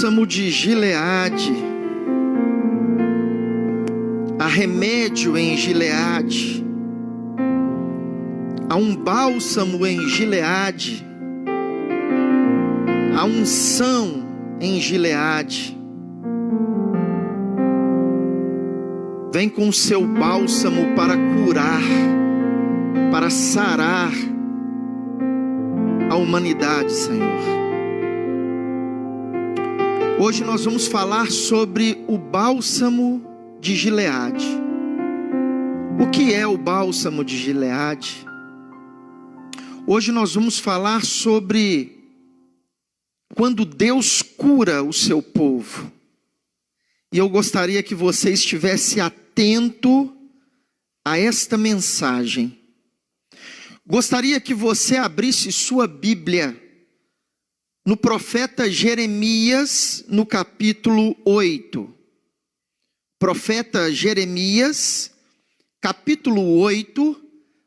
bálsamo de Gileade, há remédio em Gileade, há um bálsamo em Gileade, há unção em Gileade. Vem com o seu bálsamo para curar, para sarar a humanidade, Senhor. Hoje nós vamos falar sobre o bálsamo de Gileade. O que é o bálsamo de Gileade? Hoje nós vamos falar sobre quando Deus cura o seu povo. E eu gostaria que você estivesse atento a esta mensagem. Gostaria que você abrisse sua Bíblia no profeta Jeremias, no capítulo 8. Profeta Jeremias, capítulo 8,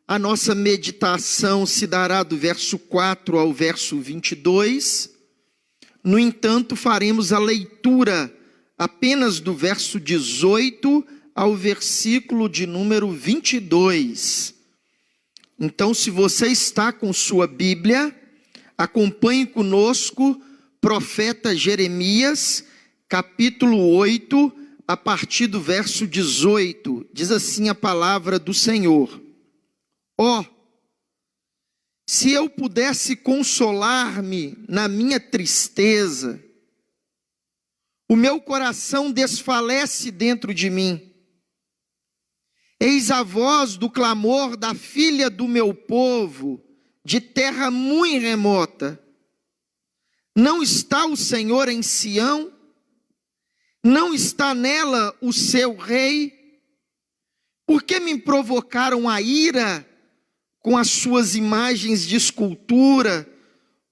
a nossa meditação se dará do verso 4 ao verso 22. No entanto, faremos a leitura apenas do verso 18 ao versículo de número 22. Então, se você está com sua Bíblia, acompanhe conosco, profeta Jeremias, capítulo 8, a partir do verso 18. Diz assim a palavra do Senhor: Ó, se eu pudesse consolar-me na minha tristeza, o meu coração desfalece dentro de mim. Eis a voz do clamor da filha do meu povo, de terra muito remota. Não está o Senhor em Sião? Não está nela o seu rei? Por que me provocaram a ira com as suas imagens de escultura,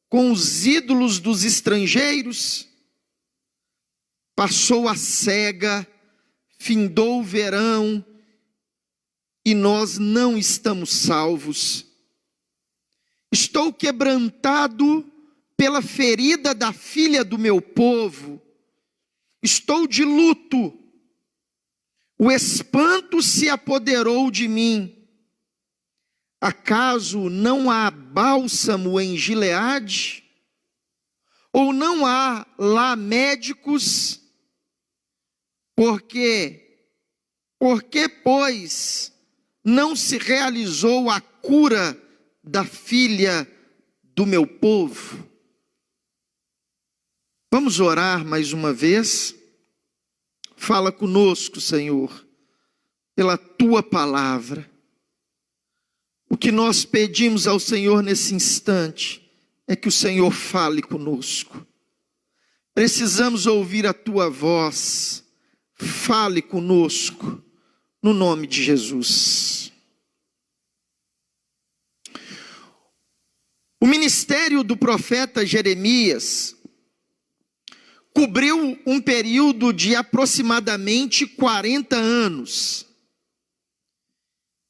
com os ídolos dos estrangeiros? Passou a cega, findou o verão, e nós não estamos salvos. Estou quebrantado pela ferida da filha do meu povo. Estou de luto. O espanto se apoderou de mim. Acaso não há bálsamo em Gileade? Ou não há lá médicos? Porque, pois, não se realizou a cura da filha do meu povo? Vamos orar mais uma vez? Fala conosco, Senhor, pela Tua palavra. O que nós pedimos ao Senhor nesse instante é que o Senhor fale conosco. Precisamos ouvir a Tua voz. Fale conosco, no nome de Jesus. O ministério do profeta Jeremias cobriu um período de aproximadamente 40 anos.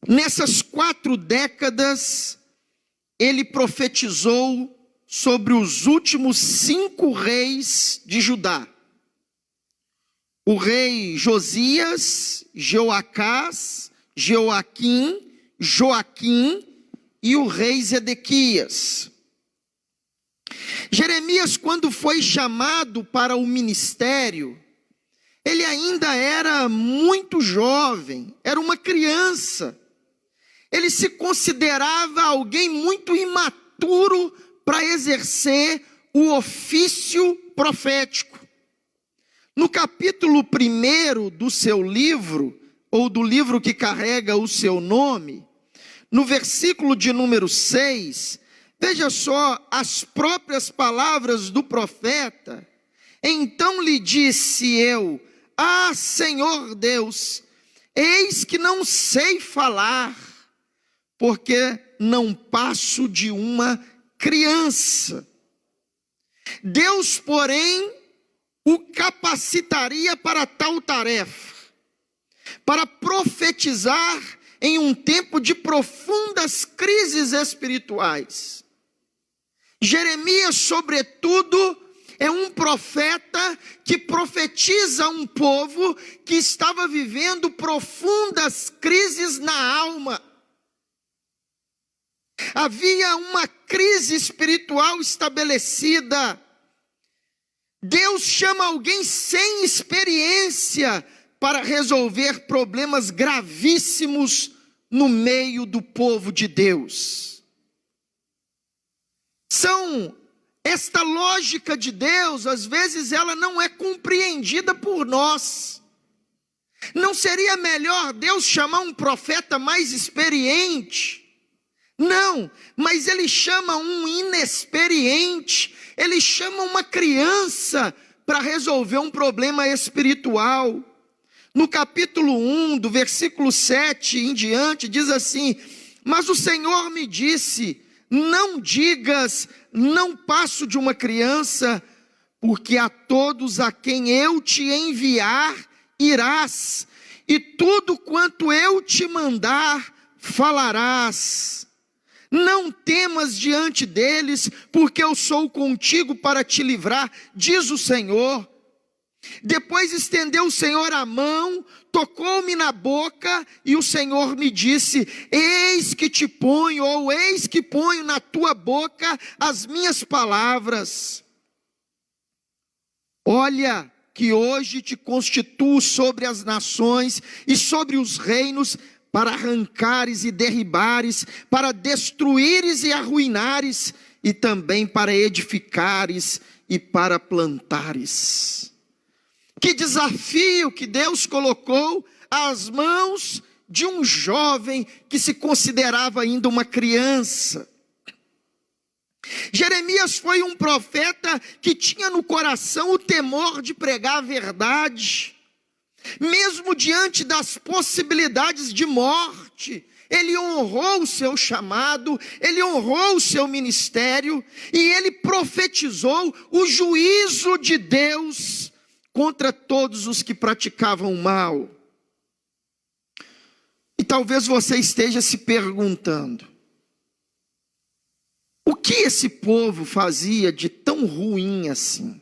Nessas 4 décadas, ele profetizou sobre os últimos 5 reis de Judá. O rei Josias, Jeoacás, Jeoaquim, Joaquim e o rei Zedequias. Jeremias, quando foi chamado para o ministério, ele ainda era muito jovem, era uma criança. Ele se considerava alguém muito imaturo para exercer o ofício profético. No capítulo 1 do seu livro, ou do livro que carrega o seu nome, no versículo de número 6, veja só as próprias palavras do profeta. Então lhe disse eu: Ah, Senhor Deus, eis que não sei falar, porque não passo de uma criança. Deus, porém, o capacitaria para tal tarefa, para profetizar em um tempo de profundas crises espirituais. Jeremias, sobretudo, é um profeta que profetiza um povo que estava vivendo profundas crises na alma. Havia uma crise espiritual estabelecida. Deus chama alguém sem experiência para resolver problemas gravíssimos no meio do povo de Deus. Esta lógica de Deus, às vezes ela não é compreendida por nós. Não seria melhor Deus chamar um profeta mais experiente? Não, mas ele chama um inexperiente, ele chama uma criança para resolver um problema espiritual. No capítulo 1, do versículo 7 em diante, diz assim: mas o Senhor me disse, não digas, não passo de uma criança, porque a todos a quem eu te enviar, irás, e tudo quanto eu te mandar, falarás. Não temas diante deles, porque eu sou contigo para te livrar, diz o Senhor. Depois estendeu o Senhor a mão, tocou-me na boca, e o Senhor me disse: eis que te ponho, ou eis que ponho na tua boca as minhas palavras. Olha que hoje te constituo sobre as nações e sobre os reinos, para arrancares e derribares, para destruíres e arruinares, e também para edificares e para plantares. Que desafio que Deus colocou às mãos de um jovem que se considerava ainda uma criança. Jeremias foi um profeta que tinha no coração o temor de pregar a verdade. Mesmo diante das possibilidades de morte, ele honrou o seu chamado, ele honrou o seu ministério, e ele profetizou o juízo de Deus contra todos os que praticavam o mal. E talvez você esteja se perguntando: o que esse povo fazia de tão ruim assim?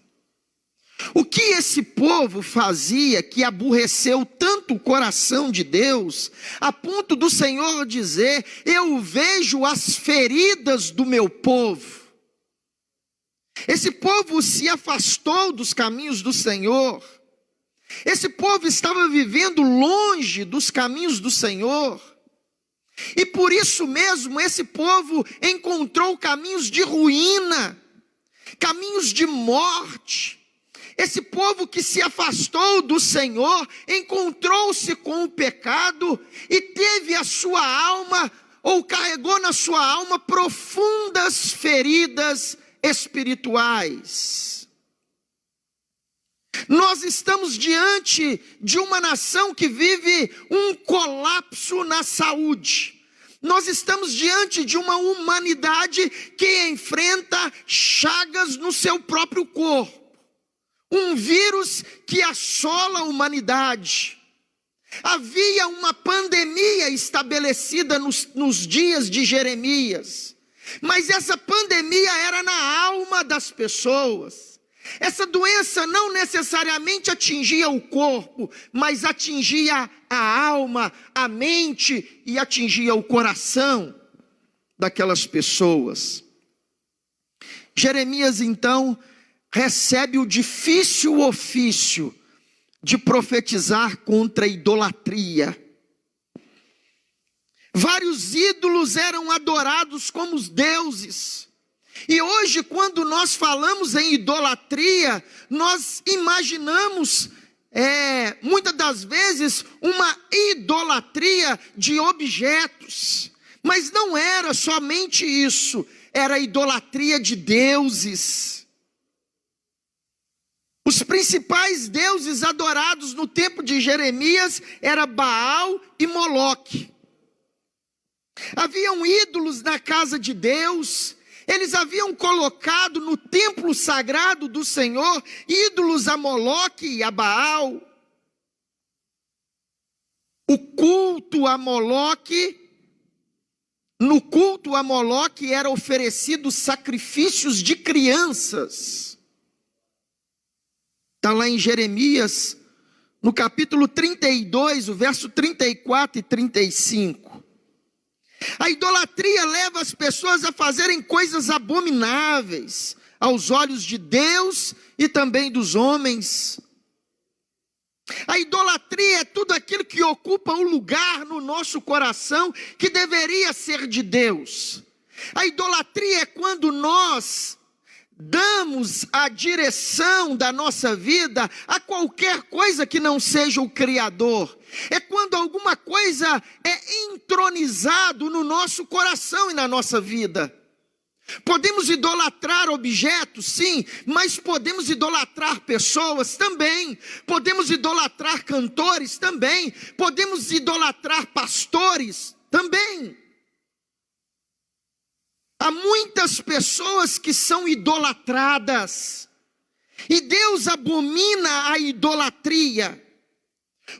O que esse povo fazia que aborreceu tanto o coração de Deus, a ponto do Senhor dizer: eu vejo as feridas do meu povo. Esse povo se afastou dos caminhos do Senhor. Esse povo estava vivendo longe dos caminhos do Senhor. E por isso mesmo esse povo encontrou caminhos de ruína, caminhos de morte. Esse povo que se afastou do Senhor, encontrou-se com o pecado e teve a sua alma, ou carregou na sua alma, profundas feridas espirituais. Nós estamos diante de uma nação que vive um colapso na saúde. Nós estamos diante de uma humanidade que enfrenta chagas no seu próprio corpo. Um vírus que assola a humanidade. Havia uma pandemia estabelecida nos dias de Jeremias. Mas essa pandemia era na alma das pessoas. Essa doença não necessariamente atingia o corpo, mas atingia a alma, a mente e atingia o coração daquelas pessoas. Jeremias então recebe o difícil ofício de profetizar contra a idolatria. Vários ídolos eram adorados como os deuses. E hoje, quando nós falamos em idolatria, nós imaginamos, muitas das vezes, uma idolatria de objetos. Mas não era somente isso, era a idolatria de deuses. Os principais deuses adorados no tempo de Jeremias eram Baal e Moloque. Haviam ídolos na casa de Deus. Eles haviam colocado no templo sagrado do Senhor ídolos a Moloque e a Baal. O culto a Moloque, no culto a Moloque era oferecido sacrifícios de crianças. Está lá em Jeremias, no capítulo 32, o verso 34 e 35. A idolatria leva as pessoas a fazerem coisas abomináveis aos olhos de Deus e também dos homens. A idolatria é tudo aquilo que ocupa o lugar no nosso coração que deveria ser de Deus. A idolatria é quando nós damos a direção da nossa vida a qualquer coisa que não seja o Criador. É quando alguma coisa é entronizado no nosso coração e na nossa vida. Podemos idolatrar objetos, sim, mas podemos idolatrar pessoas também. Podemos idolatrar cantores também. Podemos idolatrar pastores também. Há muitas pessoas que são idolatradas, e Deus abomina a idolatria.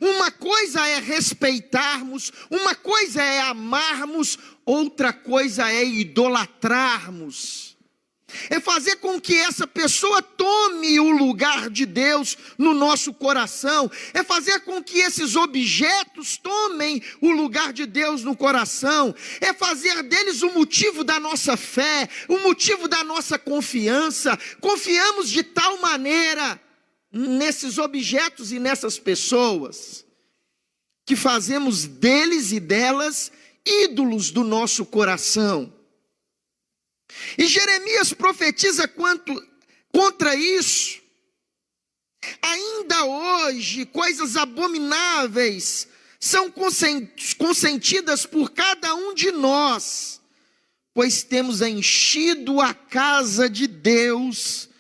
Uma coisa é respeitarmos, uma coisa é amarmos, outra coisa é idolatrarmos. É fazer com que essa pessoa tome o lugar de Deus no nosso coração. É fazer com que esses objetos tomem o lugar de Deus no coração. É fazer deles o motivo da nossa fé, o motivo da nossa confiança. Confiamos de tal maneira nesses objetos e nessas pessoas, que fazemos deles e delas ídolos do nosso coração. E Jeremias profetiza contra isso. Ainda hoje, coisas abomináveis são consentidas por cada um de nós, pois temos enchido a casa de Deus,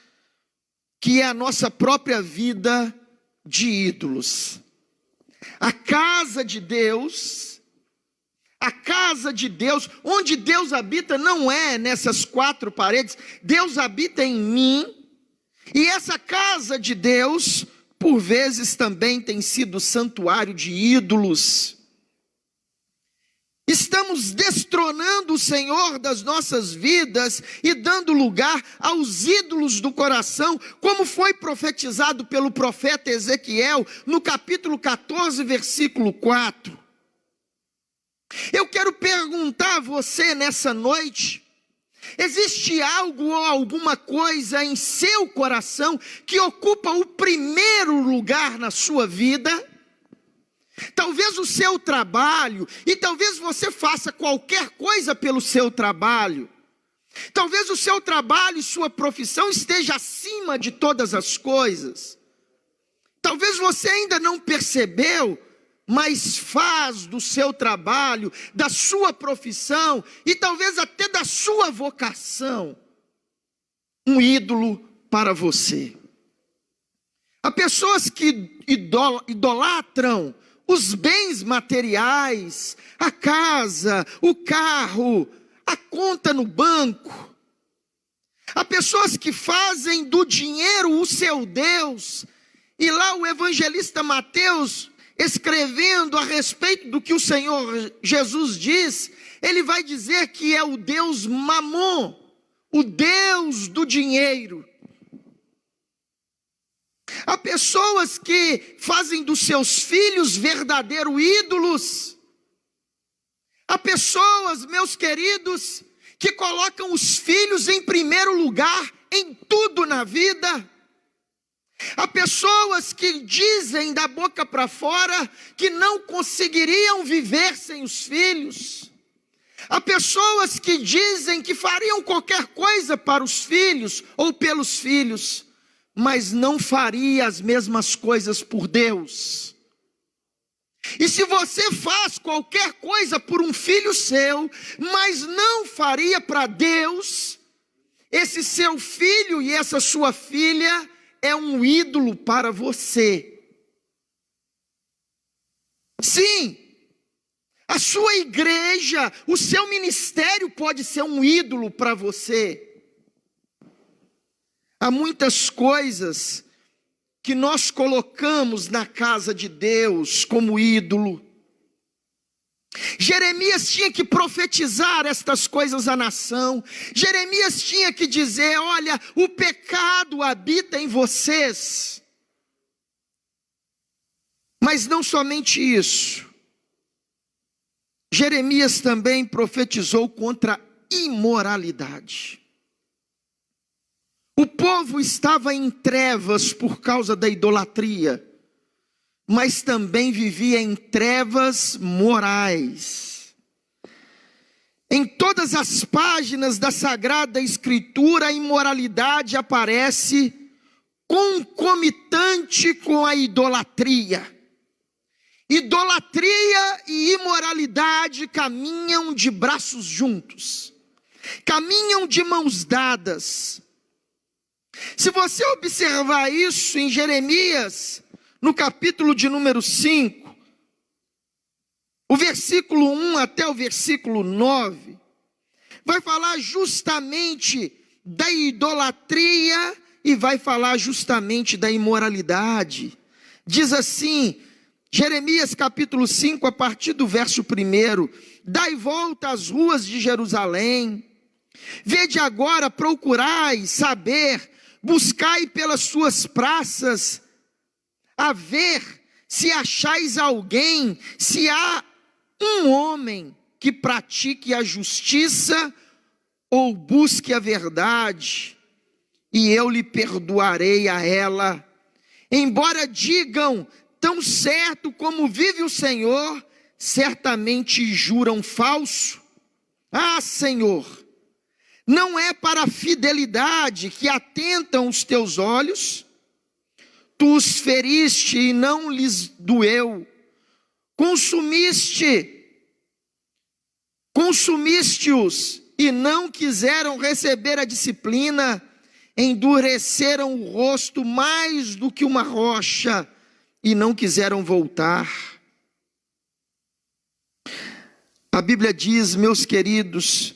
que é a nossa própria vida, de ídolos. A casa de Deus, onde Deus habita, não é nessas quatro paredes. Deus habita em mim, e essa casa de Deus, por vezes também tem sido santuário de ídolos. Estamos destronando o Senhor das nossas vidas e dando lugar aos ídolos do coração, como foi profetizado pelo profeta Ezequiel, no capítulo 14, versículo 4. Eu quero perguntar a você nessa noite: existe algo ou alguma coisa em seu coração que ocupa o primeiro lugar na sua vida? Talvez o seu trabalho, e talvez você faça qualquer coisa pelo seu trabalho. Talvez o seu trabalho e sua profissão esteja acima de todas as coisas. Talvez você ainda não percebeu, mas faz do seu trabalho, da sua profissão e talvez até da sua vocação um ídolo para você. Há pessoas que idolatram os bens materiais, a casa, o carro, a conta no banco. Há pessoas que fazem do dinheiro o seu Deus. E lá o evangelista Mateus, escrevendo a respeito do que o Senhor Jesus diz, ele vai dizer que é o Deus Mamon, o Deus do dinheiro. Há pessoas que fazem dos seus filhos verdadeiros ídolos. Há pessoas, meus queridos, que colocam os filhos em primeiro lugar em tudo na vida. Há pessoas que dizem da boca para fora que não conseguiriam viver sem os filhos. Há pessoas que dizem que fariam qualquer coisa para os filhos ou pelos filhos, mas não faria as mesmas coisas por Deus. E se você faz qualquer coisa por um filho seu, mas não faria para Deus, esse seu filho e essa sua filha é um ídolo para você. Sim, a sua igreja, o seu ministério pode ser um ídolo para você. Há muitas coisas que nós colocamos na casa de Deus como ídolo. Jeremias tinha que profetizar estas coisas à nação. Jeremias tinha que dizer: olha, o pecado habita em vocês. Mas não somente isso. Jeremias também profetizou contra a imoralidade. O povo estava em trevas por causa da idolatria, mas também vivia em trevas morais. Em todas as páginas da Sagrada Escritura, a imoralidade aparece concomitante com a idolatria. Idolatria e imoralidade caminham de braços juntos, caminham de mãos dadas. Se você observar isso em Jeremias, no capítulo de número 5, o versículo 1 até o versículo 9, vai falar justamente da idolatria e vai falar justamente da imoralidade. Diz assim, Jeremias capítulo 5, a partir do verso 1: dai volta às ruas de Jerusalém, vede agora, procurai saber, buscai pelas suas praças, a ver se achais alguém, se há um homem que pratique a justiça ou busque a verdade, e eu lhe perdoarei a ela. Embora digam, tão certo como vive o Senhor, certamente juram falso. Ah, Senhor, não é para a fidelidade que atentam os teus olhos? Tu os feriste e não lhes doeu. Consumiste-os e não quiseram receber a disciplina, endureceram o rosto mais do que uma rocha e não quiseram voltar. A Bíblia diz, meus queridos,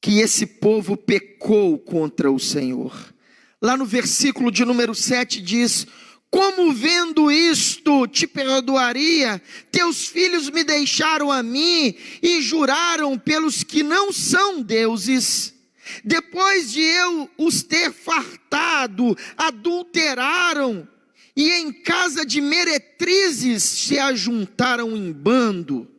que esse povo pecou contra o Senhor. Lá no versículo de número 7 diz, como vendo isto te perdoaria, teus filhos me deixaram a mim e juraram pelos que não são deuses. Depois de eu os ter fartado, adulteraram, e em casa de meretrizes se ajuntaram em bando.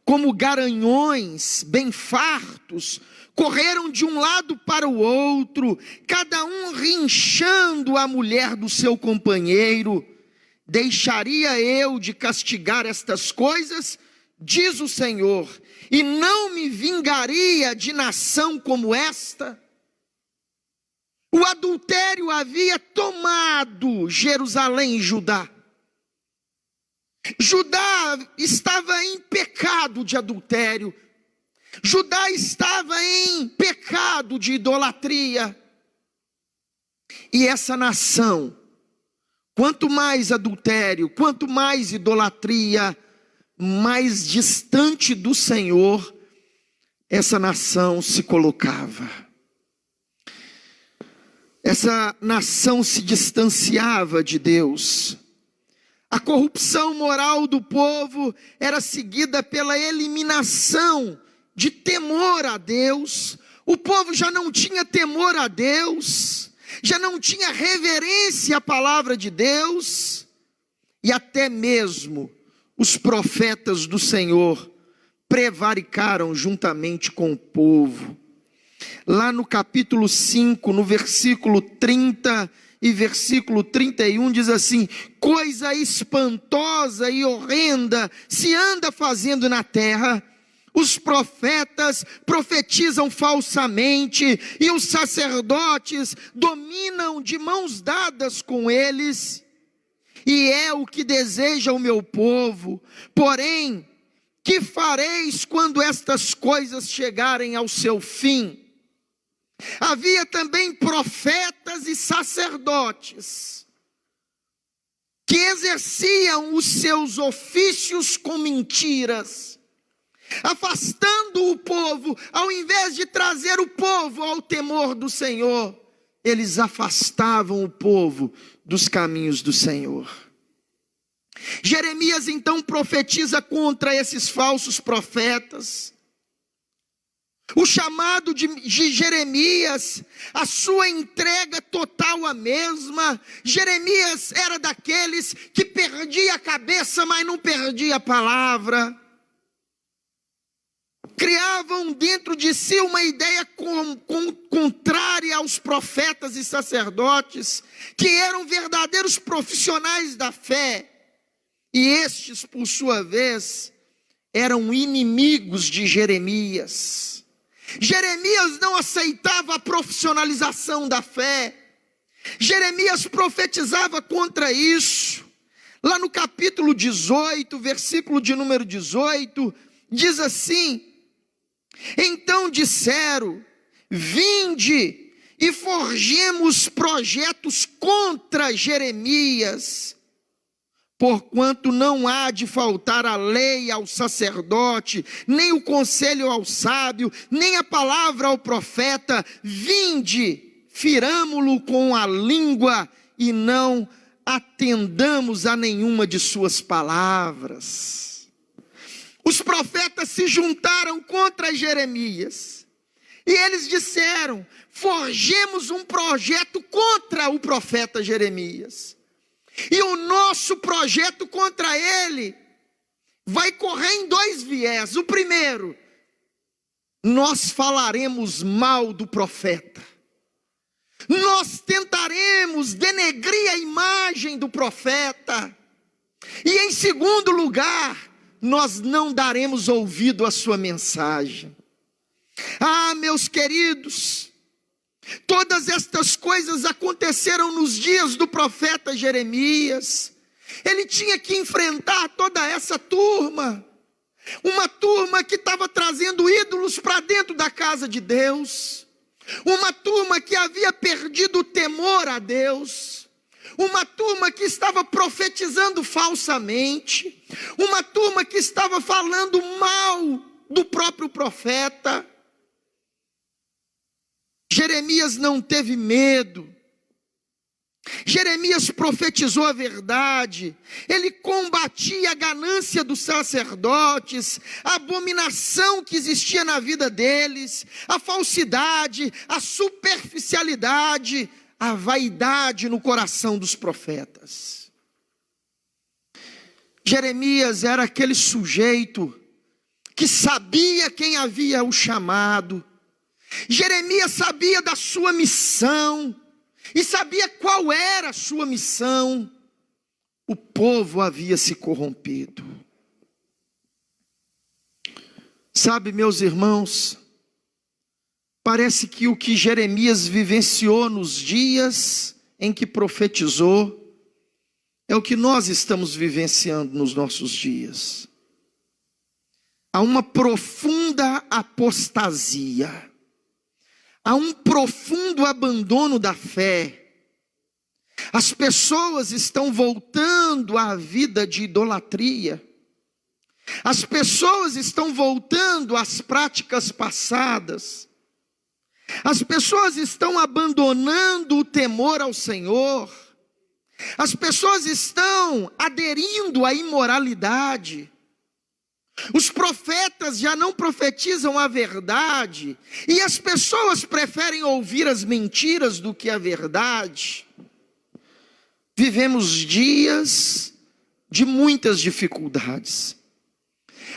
Como garanhões bem fartos, correram de um lado para o outro, cada um rinchando a mulher do seu companheiro. Deixaria eu de castigar estas coisas, diz o Senhor, e não me vingaria de nação como esta? O adultério havia tomado Jerusalém e Judá. Judá estava em pecado de adultério. Judá estava em pecado de idolatria. E essa nação, quanto mais adultério, quanto mais idolatria, mais distante do Senhor, essa nação se colocava. Essa nação se distanciava de Deus. A corrupção moral do povo era seguida pela eliminação de temor a Deus. O povo já não tinha temor a Deus, já não tinha reverência à palavra de Deus, e até mesmo os profetas do Senhor prevaricaram juntamente com o povo. Lá no capítulo 5, no versículo 30 e versículo 31 diz assim, coisa espantosa e horrenda se anda fazendo na terra, os profetas profetizam falsamente, e os sacerdotes dominam de mãos dadas com eles, e é o que deseja o meu povo. Porém, que fareis quando estas coisas chegarem ao seu fim? Havia também profetas e sacerdotes que exerciam os seus ofícios com mentiras, afastando o povo. Ao invés de trazer o povo ao temor do Senhor, eles afastavam o povo dos caminhos do Senhor. Jeremias então profetiza contra esses falsos profetas. O chamado de Jeremias, a sua entrega total a mesma. Jeremias era daqueles que perdia a cabeça, mas não perdia a palavra. Criavam dentro de si uma ideia contrária aos profetas e sacerdotes, que eram verdadeiros profissionais da fé. E estes, por sua vez, eram inimigos de Jeremias. Jeremias não aceitava a profissionalização da fé. Jeremias profetizava contra isso. Lá no capítulo 18, versículo de número 18, diz assim: então disseram, vinde e forjemos projetos contra Jeremias, porquanto não há de faltar a lei ao sacerdote, nem o conselho ao sábio, nem a palavra ao profeta. Vinde, firamo-lo com a língua e não atendamos a nenhuma de suas palavras. Os profetas se juntaram contra Jeremias e eles disseram: forjemos um projeto contra o profeta Jeremias. E o nosso projeto contra ele vai correr em dois viés. O primeiro, nós falaremos mal do profeta. Nós tentaremos denegrir a imagem do profeta. E em segundo lugar, nós não daremos ouvido à sua mensagem. Ah, meus queridos, todas estas coisas aconteceram nos dias do profeta Jeremias. Ele tinha que enfrentar toda essa turma, uma turma que estava trazendo ídolos para dentro da casa de Deus, uma turma que havia perdido o temor a Deus, uma turma que estava profetizando falsamente, uma turma que estava falando mal do próprio profeta. Jeremias não teve medo. Jeremias profetizou a verdade. Ele combatia a ganância dos sacerdotes, a abominação que existia na vida deles, a falsidade, a superficialidade, a vaidade no coração dos profetas. Jeremias era aquele sujeito que sabia quem havia o chamado. Jeremias sabia da sua missão e sabia qual era a sua missão. O povo havia se corrompido. Sabe, meus irmãos, parece que o que Jeremias vivenciou nos dias em que profetizou é o que nós estamos vivenciando nos nossos dias. Há uma profunda apostasia. Há um profundo abandono da fé. As pessoas estão voltando à vida de idolatria. As pessoas estão voltando às práticas passadas. As pessoas estão abandonando o temor ao Senhor. As pessoas estão aderindo à imoralidade. Os profetas já não profetizam a verdade, e as pessoas preferem ouvir as mentiras do que a verdade. Vivemos dias de muitas dificuldades.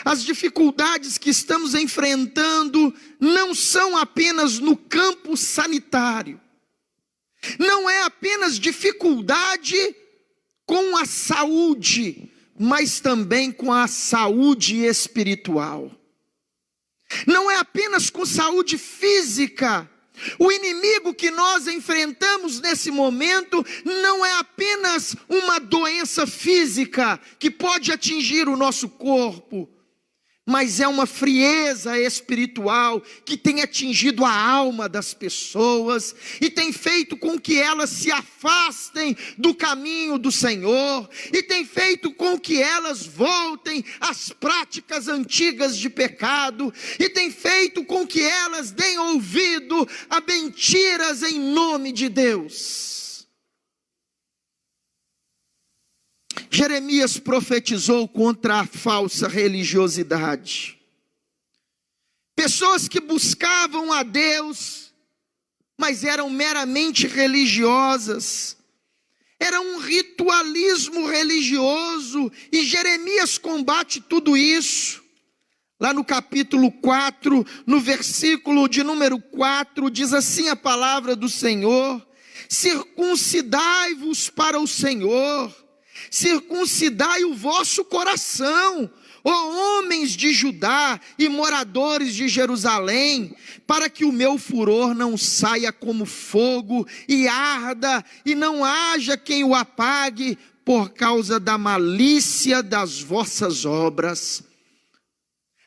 As dificuldades que estamos enfrentando não são apenas no campo sanitário. Não é apenas dificuldade com a saúde, mas também com a saúde espiritual. Não é apenas com saúde física. O inimigo que nós enfrentamos nesse momento não é apenas uma doença física que pode atingir o nosso corpo, mas é uma frieza espiritual que tem atingido a alma das pessoas e tem feito com que elas se afastem do caminho do Senhor e tem feito com que elas voltem às práticas antigas de pecado e tem feito com que elas deem ouvido a mentiras em nome de Deus. Jeremias profetizou contra a falsa religiosidade. pessoas que buscavam a Deus, mas eram meramente religiosas. Era um ritualismo religioso, e Jeremias combate tudo isso. Lá no capítulo 4, no versículo de número 4, diz assim a palavra do Senhor: circuncidai-vos para o Senhor, circuncidai o vosso coração, ó homens de Judá e moradores de Jerusalém, para que o meu furor não saia como fogo e arda, e não haja quem o apague por causa da malícia das vossas obras.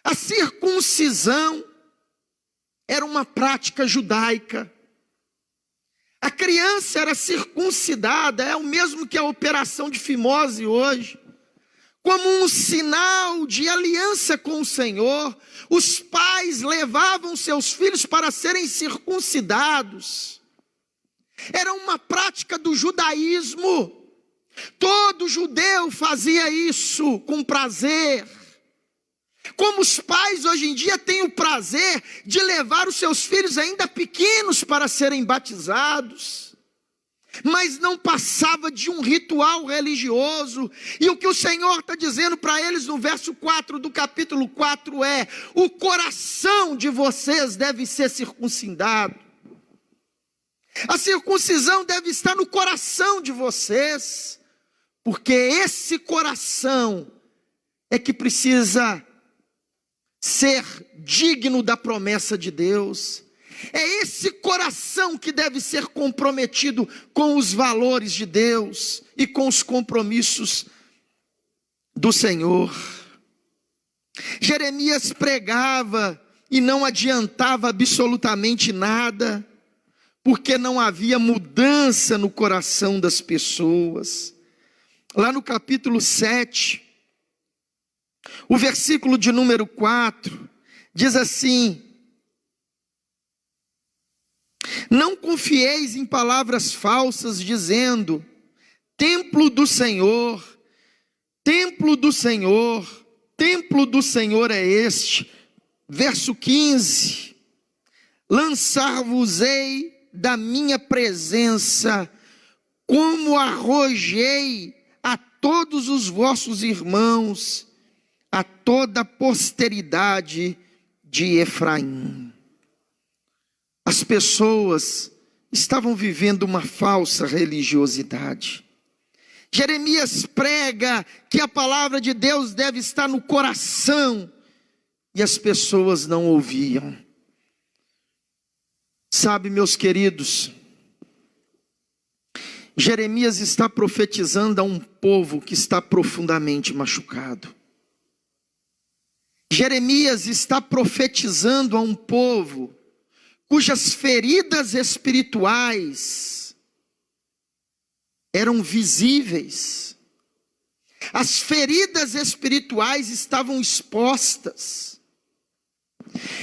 A circuncisão era uma prática judaica. A criança era circuncidada, é o mesmo que a operação de fimose hoje. Como um sinal de aliança com o Senhor, os pais levavam seus filhos para serem circuncidados. Era uma prática do judaísmo. Todo judeu fazia isso com prazer. Como os pais hoje em dia têm o prazer de levar os seus filhos ainda pequenos para serem batizados, mas não passava de um ritual religioso. E o que o Senhor está dizendo para eles no verso 4 do capítulo 4 é: o coração de vocês deve ser circuncidado. A circuncisão deve estar no coração de vocês, porque esse coração é que precisa ser digno da promessa de Deus. É esse coração que deve ser comprometido com os valores de Deus e com os compromissos do Senhor. Jeremias pregava e não adiantava absolutamente nada, porque não havia mudança no coração das pessoas. Lá no capítulo 7, o versículo de número 4, diz assim: não confieis em palavras falsas, dizendo: templo do Senhor, templo do Senhor, templo do Senhor é este. Verso 15: lançar-vos-ei da minha presença, como arrojei a todos os vossos irmãos, a toda a posteridade de Efraim. As pessoas estavam vivendo uma falsa religiosidade. Jeremias prega que a palavra de Deus deve estar no coração, e as pessoas não ouviam. Sabe, meus queridos, Jeremias está profetizando a um povo que está profundamente machucado. Jeremias está profetizando a um povo cujas feridas espirituais eram visíveis. As feridas espirituais estavam expostas.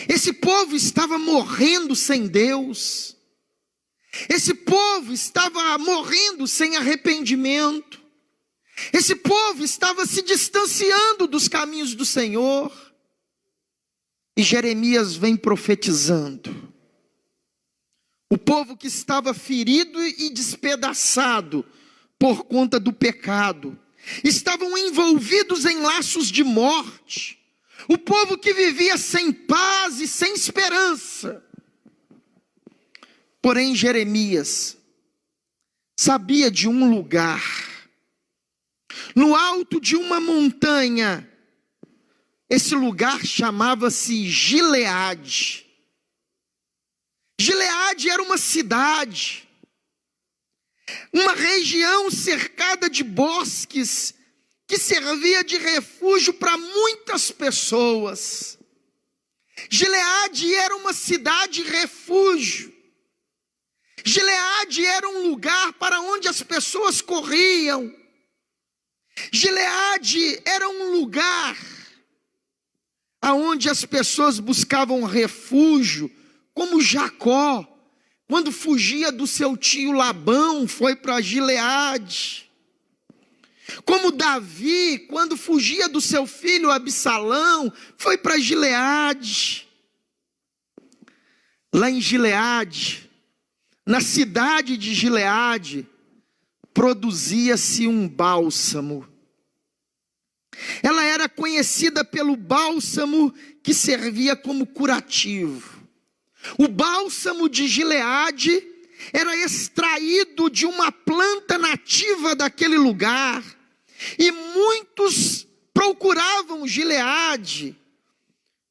Esse povo estava morrendo sem Deus. Esse povo estava morrendo sem arrependimento. Esse povo estava se distanciando dos caminhos do Senhor. E Jeremias vem profetizando. O povo que estava ferido e despedaçado por conta do pecado, estavam envolvidos em laços de morte. O povo que vivia sem paz e sem esperança. Porém, Jeremias sabia de um lugar, no alto de uma montanha. Esse lugar chamava-se Gileade. Gileade era uma cidade, uma região cercada de bosques, que servia de refúgio para muitas pessoas. Gileade era uma cidade refúgio. Gileade era um lugar para onde as pessoas corriam. Gileade era um lugar aonde as pessoas buscavam refúgio, como Jacó, quando fugia do seu tio Labão, foi para Gileade. Como Davi, quando fugia do seu filho Absalão, foi para Gileade. lá em Gileade, na cidade de Gileade, produzia-se um bálsamo. Ela era conhecida pelo bálsamo que servia como curativo. O bálsamo de Gileade era extraído de uma planta nativa daquele lugar, e muitos procuravam Gileade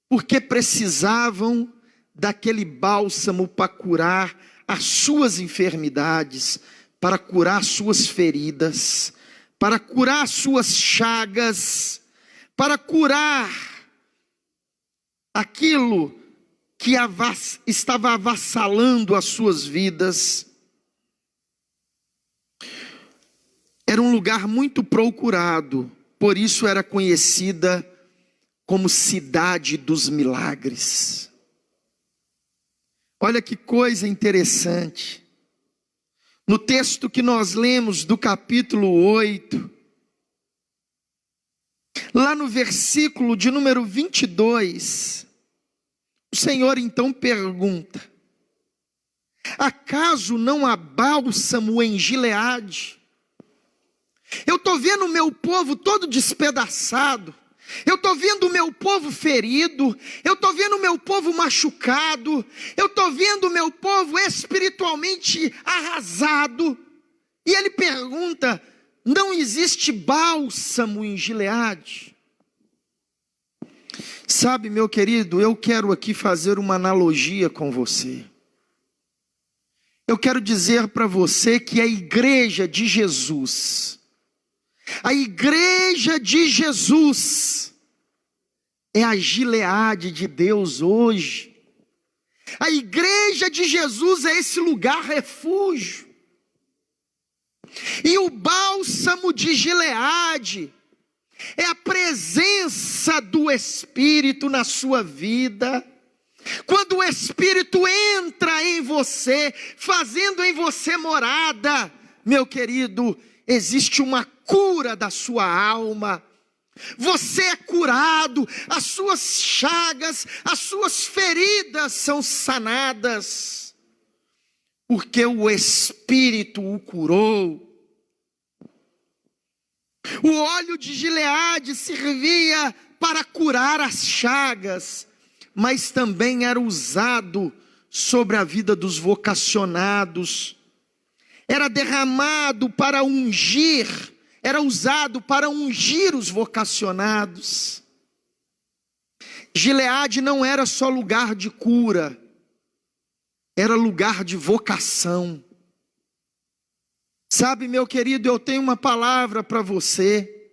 porque precisavam daquele bálsamo para curar as suas enfermidades, para curar suas feridas, para curar suas chagas, para curar aquilo que estava avassalando as suas vidas. Era um lugar muito procurado, por isso era conhecida como Cidade dos Milagres. Olha que coisa interessante. No texto que nós lemos do capítulo 8, lá no versículo de número 22, o Senhor então pergunta: acaso não há bálsamo em Gileade? Eu estou vendo o meu povo todo despedaçado, eu estou vendo o meu povo ferido, eu estou vendo o meu povo machucado, eu estou vendo o meu povo espiritualmente arrasado. E ele pergunta: não existe bálsamo em Gileade? Sabe, meu querido, eu quero aqui fazer uma analogia com você. Eu quero dizer para você que a igreja de Jesus, é a Gileade de Deus hoje. A igreja de Jesus é esse lugar refúgio. E o bálsamo de Gileade é a presença do Espírito na sua vida. Quando o Espírito entra em você, fazendo em você morada, meu querido, existe uma cura da sua alma. Você é curado, as suas chagas, as suas feridas são sanadas, porque o Espírito o curou. O óleo de Gileade servia para curar as chagas, mas também era usado sobre a vida dos vocacionados. Era derramado para ungir, era usado para ungir os vocacionados. Gileade não era só lugar de cura, era lugar de vocação. Sabe, meu querido, eu tenho uma palavra para você.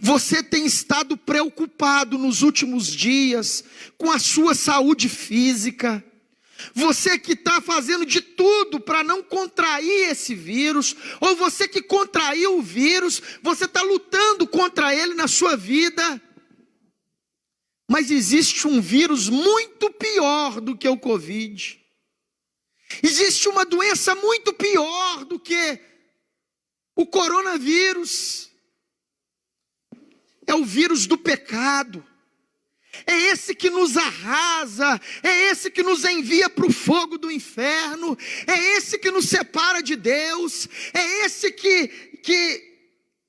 Você tem estado preocupado nos últimos dias com a sua saúde física. Você que está fazendo de tudo para não contrair esse vírus, ou você que contraiu o vírus, você está lutando contra ele na sua vida. Mas existe um vírus muito pior do que o Covid. Existe uma doença muito pior do que o coronavírus. É o vírus do pecado. É esse que nos arrasa, é esse que nos envia para o fogo do inferno, é esse que nos separa de Deus, é esse que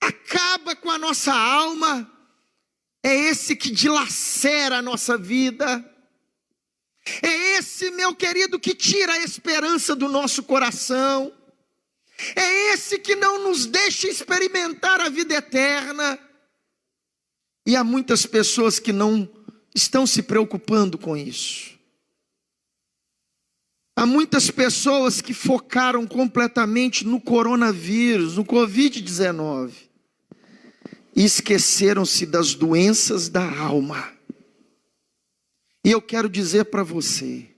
acaba com a nossa alma, é esse que dilacera a nossa vida, é esse, meu querido, que tira a esperança do nosso coração, é esse que não nos deixa experimentar a vida eterna. E há muitas pessoas que não estão se preocupando com isso. Há muitas pessoas que focaram completamente no coronavírus, no Covid-19, e esqueceram-se das doenças da alma. E eu quero dizer para você,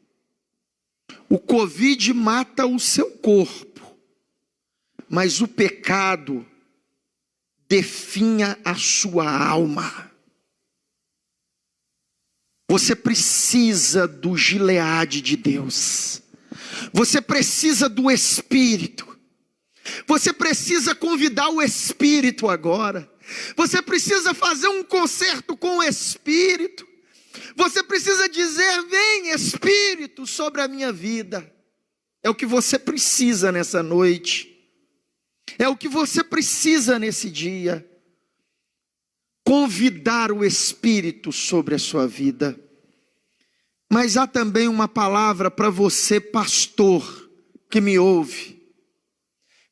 o Covid mata o seu corpo, mas o pecado definha a sua alma. Você precisa do Gileade de Deus. Você precisa do Espírito. Você precisa convidar o Espírito agora. Você precisa fazer um concerto com o Espírito. Você precisa dizer: vem Espírito sobre a minha vida. É o que você precisa nessa noite. É o que você precisa nesse dia. Convidar o Espírito sobre a sua vida. Mas há também uma palavra para você, pastor, que me ouve.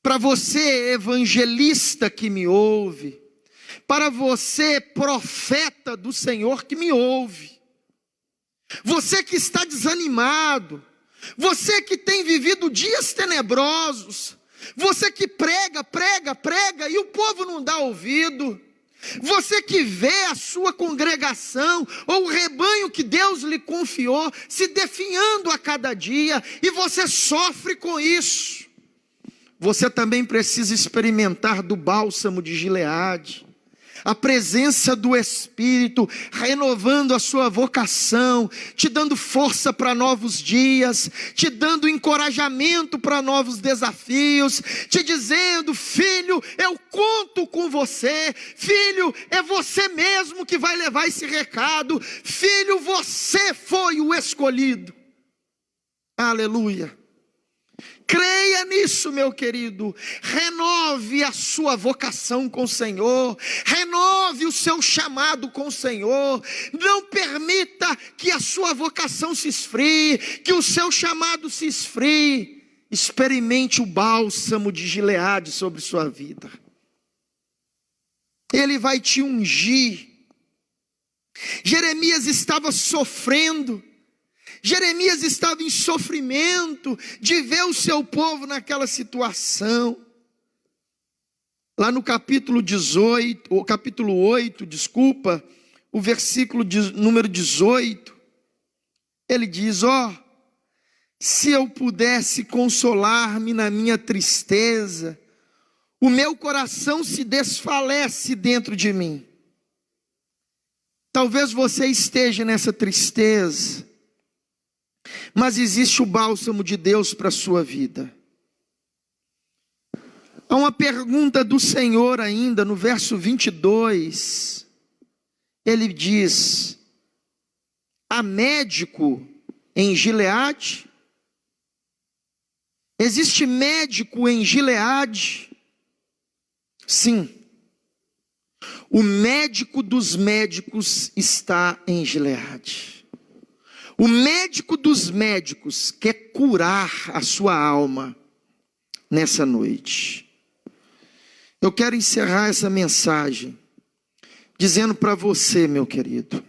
Para você, evangelista que me ouve. Para você, profeta do Senhor que me ouve. Você que está desanimado. Você que tem vivido dias tenebrosos. Você que prega e o povo não dá ouvido. Você que vê a sua congregação ou o rebanho que Deus lhe confiou se definhando a cada dia e você sofre com isso. Você também precisa experimentar do bálsamo de Gileade. A presença do Espírito renovando a sua vocação, te dando força para novos dias, te dando encorajamento para novos desafios, te dizendo: filho, eu conto com você, filho, é você mesmo que vai levar esse recado, filho, você foi o escolhido. Aleluia. Creia nisso, meu querido. Renove a sua vocação com o Senhor. Renove o seu chamado com o Senhor. Não permita que a sua vocação se esfrie, que o seu chamado se esfrie. Experimente o bálsamo de Gileade sobre sua vida. Ele vai te ungir. Jeremias estava sofrendo. Jeremias estava em sofrimento de ver o seu povo naquela situação. Lá no capítulo 8, o versículo número 18, ele diz: se eu pudesse consolar-me na minha tristeza, o meu coração se desfalece dentro de mim. Talvez você esteja nessa tristeza, mas existe o bálsamo de Deus para a sua vida. Há uma pergunta do Senhor ainda no verso 22. Ele diz: há médico em Gileade? Existe médico em Gileade? Sim. O médico dos médicos está em Gileade. O médico dos médicos quer curar a sua alma nessa noite. Eu quero encerrar essa mensagem dizendo para você, meu querido.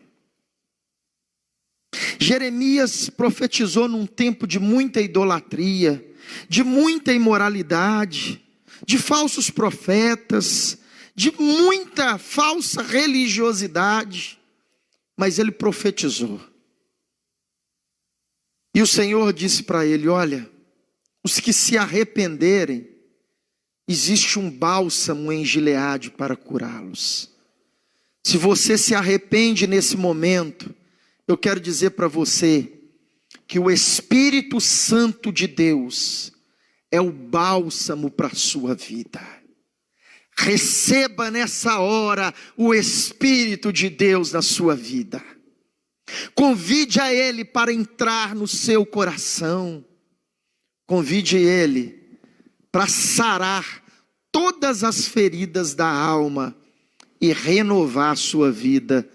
Jeremias profetizou num tempo de muita idolatria, de muita imoralidade, de falsos profetas, de muita falsa religiosidade, mas ele profetizou. E o Senhor disse para ele: olha, os que se arrependerem, existe um bálsamo em Gileade para curá-los. Se você se arrepende nesse momento, eu quero dizer para você que o Espírito Santo de Deus é o bálsamo para a sua vida. Receba nessa hora o Espírito de Deus na sua vida. Convide a Ele para entrar no seu coração. Convide Ele para sarar todas as feridas da alma e renovar a sua vida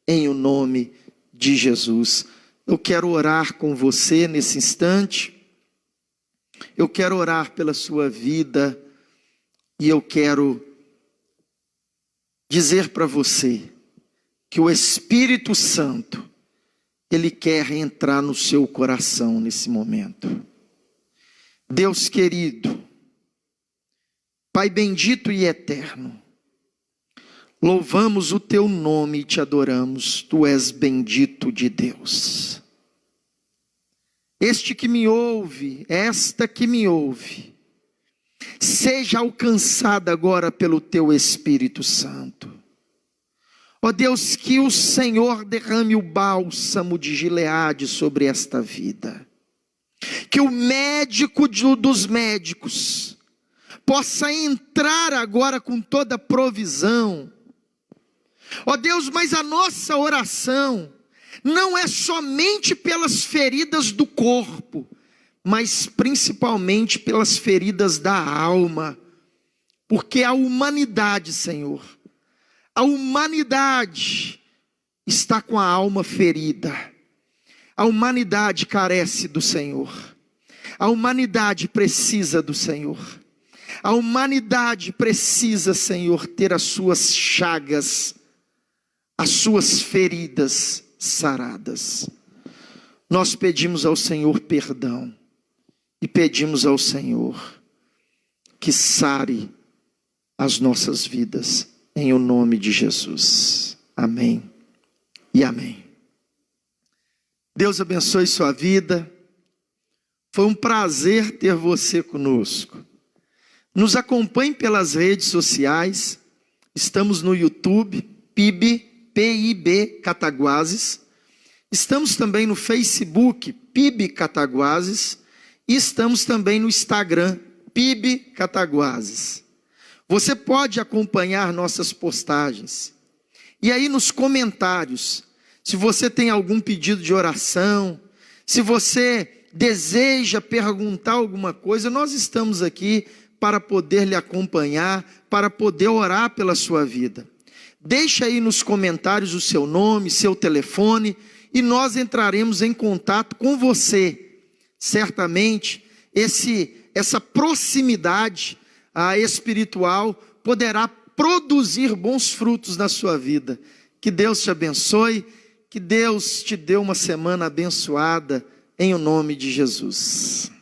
em o nome de Jesus. Eu quero orar com você nesse instante. Eu quero orar pela sua vida e eu quero dizer para você que o Espírito Santo, Ele quer entrar no seu coração nesse momento. Deus querido, Pai bendito e eterno, louvamos o teu nome e te adoramos. Tu és bendito de Deus. Este que me ouve, esta que me ouve, seja alcançada agora pelo teu Espírito Santo. Ó Deus, que o Senhor derrame o bálsamo de Gileade sobre esta vida. Que o médico dos médicos possa entrar agora com toda provisão. Ó Deus, mas a nossa oração não é somente pelas feridas do corpo, mas principalmente pelas feridas da alma. Porque a humanidade, Senhor, a humanidade está com a alma ferida. A humanidade carece do Senhor. A humanidade precisa do Senhor. A humanidade precisa, Senhor, ter as suas chagas, as suas feridas saradas. Nós pedimos ao Senhor perdão e pedimos ao Senhor que sare as nossas vidas, em o nome de Jesus. Amém e amém. Deus abençoe sua vida. Foi um prazer ter você conosco. Nos acompanhe pelas redes sociais. Estamos no YouTube, PIB Cataguases. Estamos também no Facebook, PIB Cataguases. E estamos também no Instagram, PIB Cataguases. Você pode acompanhar nossas postagens. E aí nos comentários, se você tem algum pedido de oração, se você deseja perguntar alguma coisa, nós estamos aqui para poder lhe acompanhar, para poder orar pela sua vida. Deixa aí nos comentários o seu nome, seu telefone, e nós entraremos em contato com você. Certamente, essa proximidade espiritual poderá produzir bons frutos na sua vida. Que Deus te abençoe, que Deus te dê uma semana abençoada, em o nome de Jesus.